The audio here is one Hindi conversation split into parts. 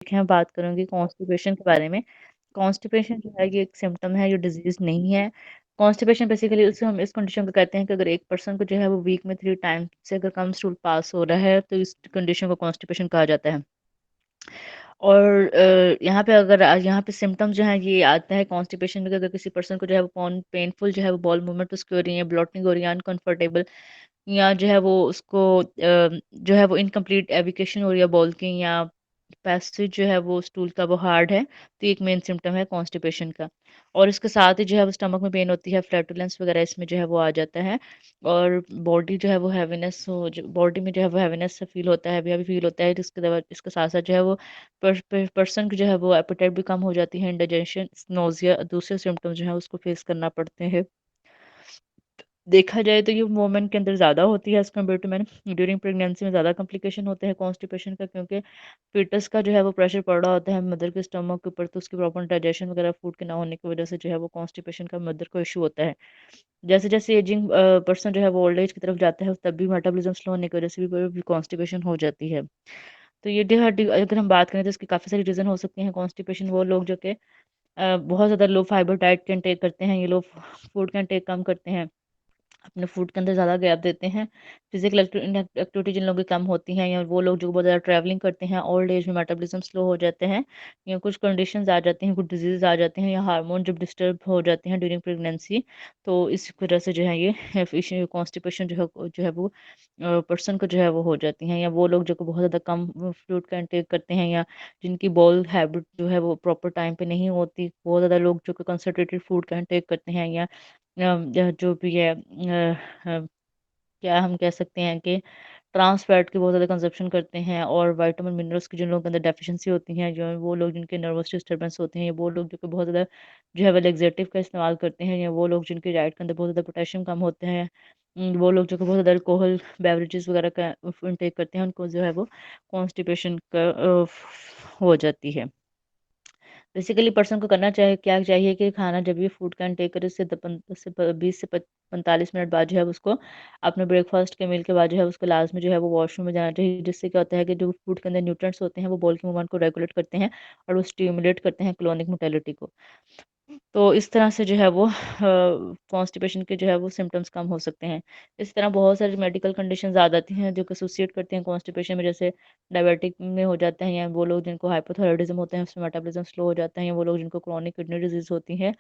देखिए, मैं बात करूँगी कॉन्स्टिपेशन के बारे में। कॉन्स्टिपेशन जो है ये एक सिम्पटम है, ये डिज़ीज़ नहीं है। कॉन्स्टिपेशन बेसिकली उसे हम इस कंडीशन को कहते हैं कि अगर एक पर्सन को जो है वो वीक में 3 टाइम से अगर कम स्टूल पास हो रहा है, तो इस कंडीशन को कॉन्स्टिपेशन कहा जाता है। और यहाँ पे अगर यहाँ पे सिम्पटम्स जो हैं ये आता है कॉन्स्टिपेशन में कि अगर किसी पर्सन को जो है वो पेनफुल जो है वो बॉल मूवमेंट उसकी हो रही है, ब्लॉटिंग हो रही है, अनकंफर्टेबल या जो है वो उसको जो है वो इनकम्प्लीट एविकेशन हो रही है बॉल की, या पैसेज जो है वो स्टूल का वो हार्ड है, तो ये एक मेन सिम्पटम है कॉन्स्टिपेशन का। और इसके साथ ही जो है वो स्टमक में पेन होती है, फ्लैटुलेंस वगैरह इसमें जो है वो आ जाता है। और बॉडी जो है वो हैवीनेस हो, बॉडी में जो है वो हैवीनेस फील होता है, हैवी फील होता है। इसके साथ साथ जो है वो पर्सन की जो है वो एपेटाइट भी कम हो जाती है, इंडाइजेशन, नोजिया, दूसरे सिम्टम्स जो है उसको फेस करना पड़ते हैं। देखा जाए तो ये वुमेन के अंदर ज़्यादा होती है as compare to man. During pregnancy में ज़्यादा कॉम्प्लिकेशन होते हैं कॉन्स्टिपेशन का, क्योंकि फीटस का जो है वो प्रेशर पड़ रहा होता है मदर के स्टमक के ऊपर, तो उसकी प्रॉपर डाइजेशन वगैरह फूड के ना होने की वजह से जो है वो कॉन्स्टिपेशन का मदर को इशू होता है। जैसे जैसे एजिंग पर्सन जो है वो ओल्ड एज की तरफ जाता है, तब भी मेटाबॉलिज्म स्लो होने की वजह से भी कॉन्स्टिपेशन हो जाती है। तो ये अगर हम बात करें तो इसकी काफ़ी सारी रीज़न हो सकती हैं कॉन्स्टिपेशन। वो लोग जो कि बहुत ज़्यादा लो फाइबर डाइट का इंटेक करते हैं, ये लो फूड का इंटेक कम करते हैं, अपने फूड के अंदर ज़्यादा गैप देते हैं। फिजिकल एक्टिविटी जिन लोगों की कम होती हैं, या वो लोग जो बहुत ज़्यादा ट्रैवलिंग करते हैं, ओल्ड एज में मेटाबॉलिज्म स्लो हो जाते हैं, या कुछ कंडीशंस आ जाती हैं, कुछ डिजीज़ आ जाते हैं, या हार्मोन जब डिस्टर्ब हो जाते हैं ड्यूरिंग प्रेगनेंसी, तो इस वजह से जो है ये कॉन्स्टिपेशन जो है वो पर्सन को जो है वो हो जाती हैं। या वो लोग जो कि बहुत ज़्यादा कम फ्रूट का इंटेक करते हैं, या जिनकी बॉल हैबिट जो है वो प्रॉपर टाइम पे नहीं होती, बहुत ज़्यादा लोग जो कि कंसंट्रेटेड फूड का इंटेक करते हैं, या जो भी है क्या हम कह सकते हैं कि ट्रांस फैट की बहुत ज़्यादा कंजप्शन करते हैं, और विटामिन मिनरल्स की जिन लोगों के अंदर डेफिशिएंसी होती हैं, जो वो लोग जिनके नर्वस डिस्टर्बेंस होते हैं, या वो लोग जो कि बहुत ज़्यादा जो है वो लेक्सेटिव का इस्तेमाल करते हैं, या वो लोग जिनकी डाइट के अंदर बहुत ज़्यादा पोटेशियम कम होते हैं, वो लोग जो कि बहुत ज़्यादा अल्कोहल बेवरेजेस वगैरह का इंटेक करते हैं, उनको जो है वो कॉन्स्टिपेशन का हो जाती है। बेसिकली पर्सन को करना चाहे क्या चाहिए कि खाना जब भी फूड का इंटेक करे, उससे 20 से 45 मिनट बाद जो है उसको अपने ब्रेकफास्ट के मील के बाद जो है उसको लास्ट में जो है वो वॉशरूम में जाना चाहिए, जिससे क्या होता है कि जो फूड के अंदर न्यूट्रिएंट्स होते हैं वो बॉल के मूवमेंट को रेगुलेट करते हैं, और वो स्टिमुलेट करते हैं क्लोनिक मोटेलिटी को। तो इस तरह से जो है वो कॉन्स्टिपेशन के जो है वो सिम्टम्स कम हो सकते हैं। इस तरह बहुत सारी मेडिकल कंडीशंस आ जाती हैं जो कि एसोसिएट करते हैं कॉन्स्टिपेशन में, जैसे डायबिटिक में हो जाते हैं, या वो लोग जिनको हाइपोथायराइडिज्म होते हैं उसमें मेटाबॉलिज्म स्लो हो जाता है, या वो लोग जिनको क्रॉनिक किडनी डिजीज़ होती है,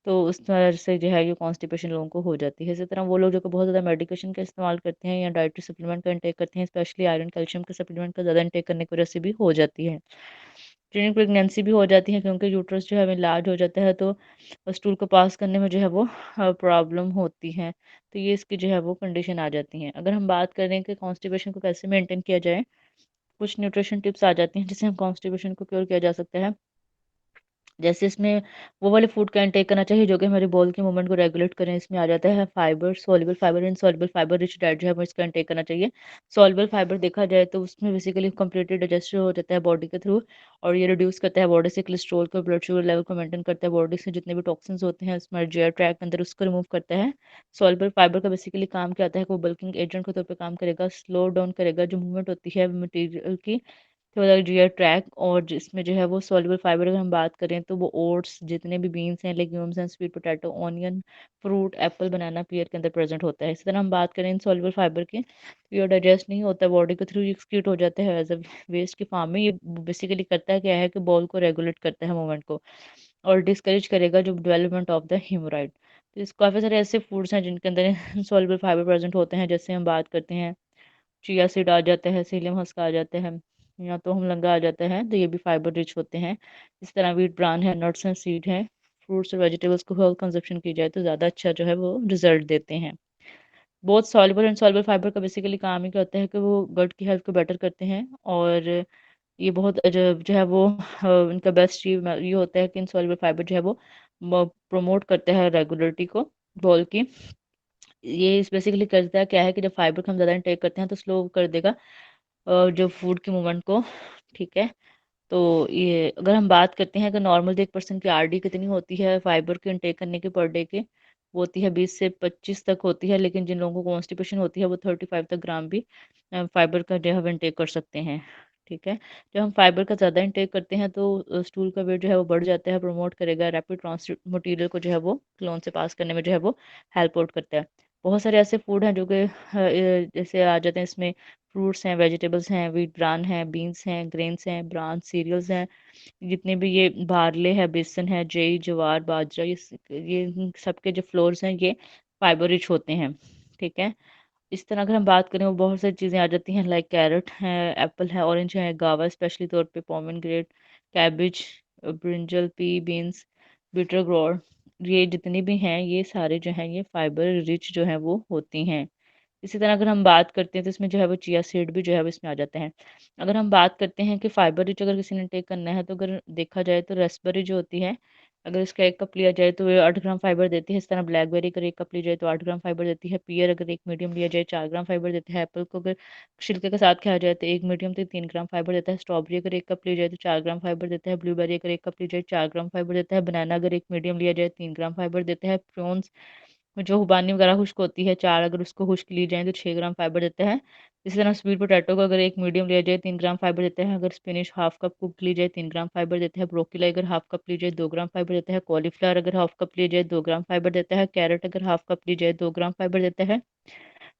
तो उस तरह से जो है ये कॉन्स्टिपेशन लोगों को हो जाती है। इसी तरह वो लोग जो कि बहुत ज़्यादा मेडिकेशन का इस्तेमाल करते हैं, या डाइटरी सप्लीमेंट का इंटेक करते हैं, स्पेशली आयरन कैल्शियम के सप्लीमेंट का ज़्यादा इंटेक करने की वजह से भी हो जाती है। ड्यूरिंग प्रेगनेंसी भी हो जाती है, क्योंकि यूट्रस जो है लार्ज हो जाता है, तो स्टूल को पास करने में जो है वो प्रॉब्लम होती है। तो ये इसकी जो है वो कंडीशन आ जाती हैं। अगर हम बात करें कि कॉन्स्टिपेशन को कैसे मेंटेन किया जाए, कुछ न्यूट्रिशन टिप्स आ जाती हैं जिससे हम कॉन्स्टिपेशन को क्योर किया जा सकता है। जैसे इसमें वो वाले फूड का इंटेक करना चाहिए जो कि हमारे बॉल के मूवमेंट को रेगुलेट करें। इसमें आ जाता है fibre, soluble fibre, insoluble fibre rich diet जो है वो इसका इंटेक करना चाहिए। सॉल्युबल फाइबर देखा जाए तो उसमें बेसिकली कंप्लीटली डाइजेस्ट हो जाता है बॉडी के थ्रू, और ये रिड्यूस करता है बॉडी से कोलेस्ट्रॉल को, ब्लड शुगर लेवल को मेंटेन करता है, बॉडी से जितने भी टॉक्सिन्स होते हैं हमारे जीआई ट्रैक के अंदर उसको रिमूव करता है। सॉल्युबल फाइबर का बेसिकली काम क्या आता है कि वो बल्किंग एजेंट के तौर पे काम करेगा, स्लो डाउन करेगा जो मूवमेंट होती है मटेरियल की थ्रू जीआई ट्रैक। और जिसमें जो है वो सॉल्युबल फाइबर अगर हम बात करें तो वो ओट्स, जितने भी बीन्स हैं, लेग्यूम्स हैं, sweet potato, onion, fruit, apple, banana, pear के अंदर प्रेजेंट होता है। इसी तरह हम बात करें इनसॉल्युबल फाइबर की, तो ये डाइजेस्ट नहीं होता, बॉडी के थ्रू एक्सक्रीट हो जाता है एज अ वेस्ट की फॉर्म में। ये बेसिकली करता है क्या है कि बॉल को रेगुलेट करता है मूवमेंट को, और डिस्करेज करेगा जो डेवलपमेंट ऑफ द हीमोराइड। तो इस काफ़ी सारे ऐसे फूड्स हैं जिनके अंदर इनसॉल्युबल फाइबर प्रेजेंट होते हैं। जैसे हम बात करते हैं चिया सीड आ जाता है, सीलियम हस्क आ जाता है, या तो हमलंगा आ जाता है, तो ये भी फाइबर रिच होते हैं। इस तरह व्हीट ब्रान है, नट्स एंड सीड है, फ्रूट्स और वेजिटेबल्स को हेल्थ कंजप्शन की जाए तो ज़्यादा अच्छा जो है वो रिजल्ट देते हैं। बहुत सॉल्युबल एंड सॉल्युबल फाइबर का बेसिकली काम ही क्या होता है कि वो गट की हेल्थ को बेटर करते हैं, और ये बहुत जो है वो इनका बेस्ट ये होता है कि इनसॉल्युबल फाइबर जो है वो प्रमोट करता है रेगुलरिटी को बॉल की। ये इस बेसिकली करता है क्या है कि जब फाइबर को हम ज़्यादा इंटेक करते हैं तो स्लो कर देगा जो फूड के मूवमेंट को। ठीक है, तो ये अगर हम बात करते हैं कि नॉर्मल एक पर्सन की आरडी कितनी होती है फाइबर के इंटेक करने के पर डे के, वो होती है 20 से 25 तक होती है, लेकिन जिन लोगों को कॉन्स्टिपेशन होती है वो 35 तक ग्राम भी फाइबर का जो है इंटेक कर सकते हैं। ठीक है। जब हम फाइबर का ज़्यादा इंटेक करते हैं तो स्टूल का वेट जो है वो बढ़ जाता है, प्रमोट करेगा रैपिड ट्रांसिट मटेरियल को जो है वो क्लोन से पास करने में जो है वो हेल्प आउट करता है। बहुत सारे ऐसे फूड हैं जो कि जैसे आ जाते हैं इसमें, फ्रूट्स हैं, वेजिटेबल्स हैं, व्हीट ब्रान हैं, बीन्स हैं, ग्रेन्स हैं, ब्रान सीरियल्स हैं, जितने भी ये बार्ले है, बेसन है, जेई, ज्वार, बाजरा, ये इन सबके जो फ्लोर्स हैं ये फाइबर रिच होते हैं। ठीक है। इस तरह अगर हम बात करें वो बहुत सारी चीज़ें आ जाती हैं, लाइक कैरेट है, एप्पल है, ऑरेंज है, गावा स्पेशली तौर पे, pomegranate, cabbage, brinjal, P, beans, bitter gourd, ये जितनी भी हैं ये सारे जो हैं ये फाइबर रिच जो हैं वो होती हैं। इसी तरह अगर हम बात करते हैं तो इसमें जो है वो चिया सीड भी जो है वो इसमें आ जाते हैं। अगर हम बात करते हैं कि फाइबर रिच अगर किसी ने टेक करना है तो अगर देखा जाए तो रेस्पबेरी जो होती है, अगर इसका 1 कप लिया जाए तो ये 8 ग्राम फाइबर देती है। इस तरह ब्लैकबेरी अगर 1 कप ली जाए तो 8 ग्राम फाइबर देती है। पियर अगर एक मीडियम लिया जाए 4 ग्राम फाइबर देता है। एप्पल को अगर छिलके के साथ खाया जाए तो एक मीडियम तो 3 ग्राम फाइबर देता है। स्ट्रॉबेरी अगर 1 कप ली जाए तो 4 ग्राम फाइबर देता है। ब्लूबेरी अगर 1 कप ली जाए 4 ग्राम फाइबर देता है। बनाना अगर एक मीडियम लिया जाए 3 ग्राम फाइबर देता है। प्रोन्स जो खुबानी वगैरह खुश्क होती है, चार अगर उसको खुश्क ली जाए तो 6 ग्राम फाइबर देता है। इसी तरह स्वीट पोटैटो को अगर एक मीडियम लिया जाए 3 ग्राम फाइबर देता है। अगर स्पिनिश हाफ कप कुक ली जाए 3 ग्राम फाइबर देता है। ब्रोकली अगर हाफ कप ली जाए 2 ग्राम फाइबर देता है। कॉलीफ्लावर अगर हाफ कप ली जाए 2 ग्राम फाइबर देता है। कैरेट अगर हाफ कप ली जाए 2 ग्राम फाइबर देता है।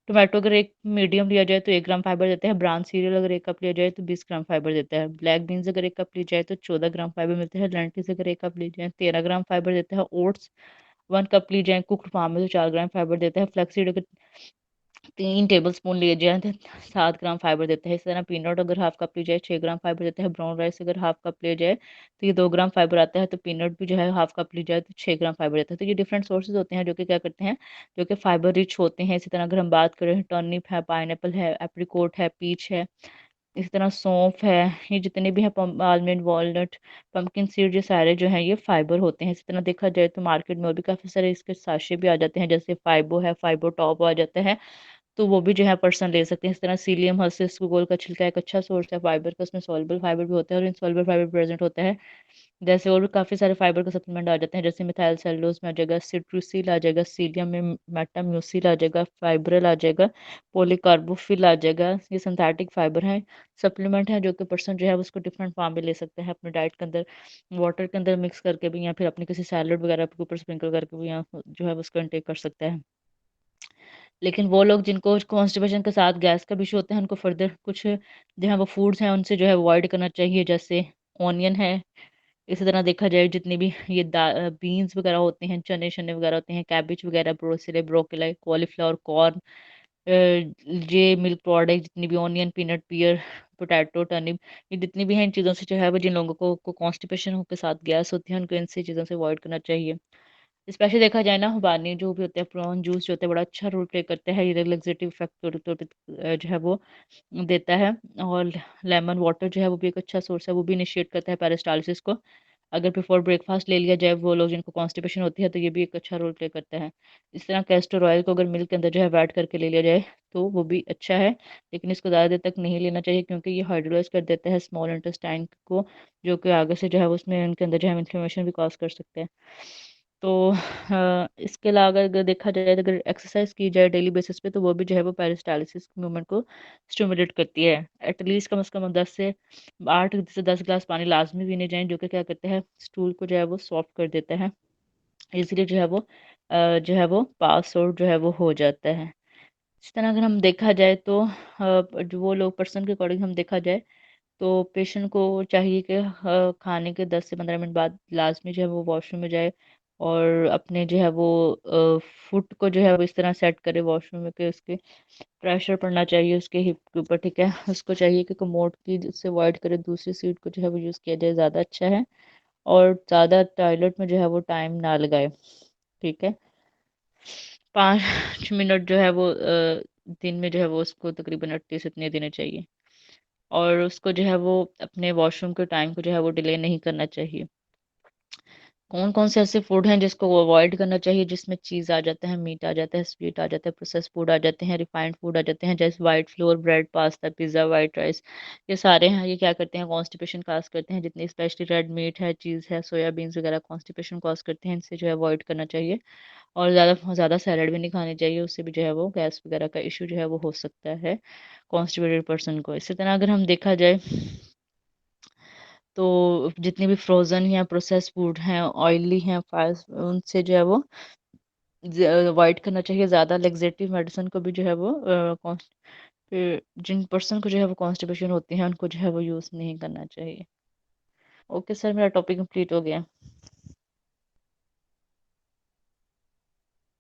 टोमेटो अगर एक मीडियम लिया जाए तो 1 ग्राम फाइबर देता है। ब्राउन सीरियल अगर 1 कप लिया जाए तो 20 ग्राम फाइबर देता है। ब्लैक बीन्स अगर 1 कप ली जाए तो 14 ग्राम फाइबर मिलता है। लेंटिल्स अगर 1 कप ली जाए 13 ग्राम फाइबर देता है। ओट्स 1 कप ली जाए कुक्ड फार्म में तो 4 ग्राम फाइबर देता है। फ्लैक्सीड अगर 3 टेबल स्पून लिए जाए तो 7 ग्राम फाइबर देता है। इस तरह पीनट अगर हाफ कप ली जाए 6 ग्राम फाइबर देता है। ब्राउन राइस अगर हाफ कप लिया जाए तो ये 2 ग्राम फाइबर आता है। तो पीनट भी जो है हाफ कप ली जाए तो 6 ग्राम फाइबर देता है। तो ये डिफरेंट सोर्सेज होते हैं जो कि क्या करते हैं, जो कि फाइबर रिच होते हैं। इसी तरह अगर हम बात करें, टर्निप है, पाइनएप्पल है, एप्रिकोट है, पीच है, इसी तरह सौंफ है, ये जितने भी हैं, आलमंड, वॉलनट, पंपकिन सीड, ये सारे जो हैं ये फाइबर होते हैं। इसी तरह देखा जाए तो मार्केट में और भी काफ़ी सारे इसके साशे भी आ जाते हैं, जैसे फाइबो है, फाइबो टॉप आ जाता है, तो वो भी जो है पर्सन ले सकते हैं। इस तरह सीलियम हर्सिस गूगल का छिलका एक अच्छा सोर्स है फाइबर का, उसमें सॉल्युबल फाइबर भी होता है और इनसॉल्युबल फाइबर प्रेजेंट होता है। जैसे और भी काफ़ी सारे फाइबर का सप्लीमेंट आ जाते हैं, जैसे मिथाइल सेलुलोज में आ जाएगा, सिट्रूसिल आ जाएगा, सीलियम में मेटाम्यूसिल आ जाएगा, फाइब्रल आ जाएगा, पॉलीकार्बोफिल आ जाएगा। ये सिंथेटिक फाइबर हैं, सप्लीमेंट हैं, जो कि पर्सन जो है उसको डिफरेंट फॉर्म में ले सकते हैं अपने डाइट के अंदर, वाटर के अंदर मिक्स करके भी, या फिर अपने किसी सैलड वगैरह के ऊपर स्प्रिंकल करके भी, या जो है उसको इंटेक कर सकता है। लेकिन वो लोग जिनको कॉन्स्टिपेशन के साथ गैस का भी इशू होता है, उनको फर्दर कुछ जो है वो फूड्स हैं उनसे जो है अवॉइड करना चाहिए, जैसे ऑनियन है। इसी तरह देखा जाए जितने भी ये बीन्स वगैरह होते हैं, चने शने वगैरह होते हैं, कैबिज वगैरह, ब्रोसिले, ब्रोकली, कॉलीफ्लावर, कॉर्न, ये मिल्क प्रोडक्ट, जितनी भी ऑनियन, पीनट, पियर, पोटैटो, टर्निप, ये जितनी भी हैं, इन चीज़ों से जो है वो जिन लोगों को कॉन्स्टिपेशन के साथ गैस होती है, उनको इन सी चीज़ों से अवॉइड करना चाहिए। स्पेशली देखा जाए ना, खुबानी जो भी होता है, प्रॉन जूस जो होता है, बड़ा अच्छा रोल प्ले करता है, ये रिलैक्सेटिव इफेक्ट जो है वो देता है। और लेमन वाटर जो है वो भी एक अच्छा सोर्स है, वो भी इनिशिएट करता है पेरिस्टालसिस को। अगर बिफोर ब्रेकफास्ट ले लिया जाए वो लोग जिनको कॉन्स्टिपेशन होती है, तो ये भी एक अच्छा रोल प्ले करता है। इस तरह कैस्टर ऑयल को अगर मिल्क के अंदर जो है ऐड करके ले लिया जाए तो वो भी अच्छा है, लेकिन इसको ज़्यादा देर तक नहीं लेना चाहिए, क्योंकि ये हाइड्रोलाइज कर देता है स्मॉल इंटेस्टाइन को, जो कि आगे से जो है उसमें उनके अंदर जो है इन्फ्लेमेशन भी कॉज कर सकते हैं। तो इसके अलावा अगर देखा जाए तो अगर एक्सरसाइज की जाए डेली बेसिस पे, तो वो भी जो है वो पेरिस्टालिसिस मूवमेंट को स्टिमुलेट करती है। एटलीस्ट कम से कम 10 से 10 ग्लास पानी लाजमी पीने जाएं, जो कि क्या करते हैं, स्टूल को जो है वो सॉफ्ट कर देता है, इसलिए जो है वो जो है वो पास आउट जो है वो हो जाता है। इस तरह अगर हम देखा जाए तो जो वो लोग पर्सन के अकॉर्डिंग हम देखा जाए तो पेशेंट को चाहिए कि खाने के 10 से 15 मिनट बाद लाजमी जो है वो वॉशरूम में जाए, और अपने जो है वो फुट को जो है वो इस तरह सेट करे वॉशरूम में कि उसके प्रेशर पड़ना चाहिए उसके हिप के ऊपर। ठीक है, उसको चाहिए कि कमोड की से अवॉइड करे, दूसरी सीट को जो है वो यूज़ किया जाए, ज़्यादा अच्छा है। और ज़्यादा टॉयलेट में जो है वो टाइम ना लगाए। ठीक है, 5 मिनट जो है वो दिन में जो है वो उसको तकरीबन एटलीस्ट इतने देने चाहिए, और उसको जो है वो अपने वॉशरूम के टाइम को जो है वो डिले नहीं करना चाहिए। कौन-कौन से ऐसे फूड हैं जिसको अवॉइड करना चाहिए जिसमें चीज़ आ जाता है, मीट आ जाता है, स्वीट आ जाता है, प्रोसेस्ड फूड आ जाते हैं, रिफाइंड फूड आ जाते हैं, जैसे white floor, bread, pasta, pizza, white rice, ये सारे हैं, ये क्या करते हैं कॉन्स्टिपेशन कॉज़ करते हैं, जितनी स्पेशली रेड मीट है, चीज़ है, सोयाबीन्स वगैरह कॉन्स्टिपेशन कॉज़ करते हैं, इनसे जो है अवॉइड करना चाहिए। और ज़्यादा ज़्यादा सैलेड भी नहीं खानी चाहिए, उससे भी जो है वो गैस वगैरह का इश्यू जो है वो हो सकता है कॉन्स्टिपेटेड पर्सन को। इसी तरह अगर हम देखा जाए तो जितनी भी फ्रोज़न या प्रोसेस्ड फूड हैं, ऑयली हैं, फ़ास्ट उनसे जो है वो अवॉइड करना चाहिए। ज़्यादा लेक्सेटिव मेडिसिन को भी जो है वो जिन पर्सन को जो है वो कॉन्स्टिपेशन होती है उनको जो है वो यूज़ नहीं करना चाहिए। ओके सर, मेरा टॉपिक कंप्लीट हो गया।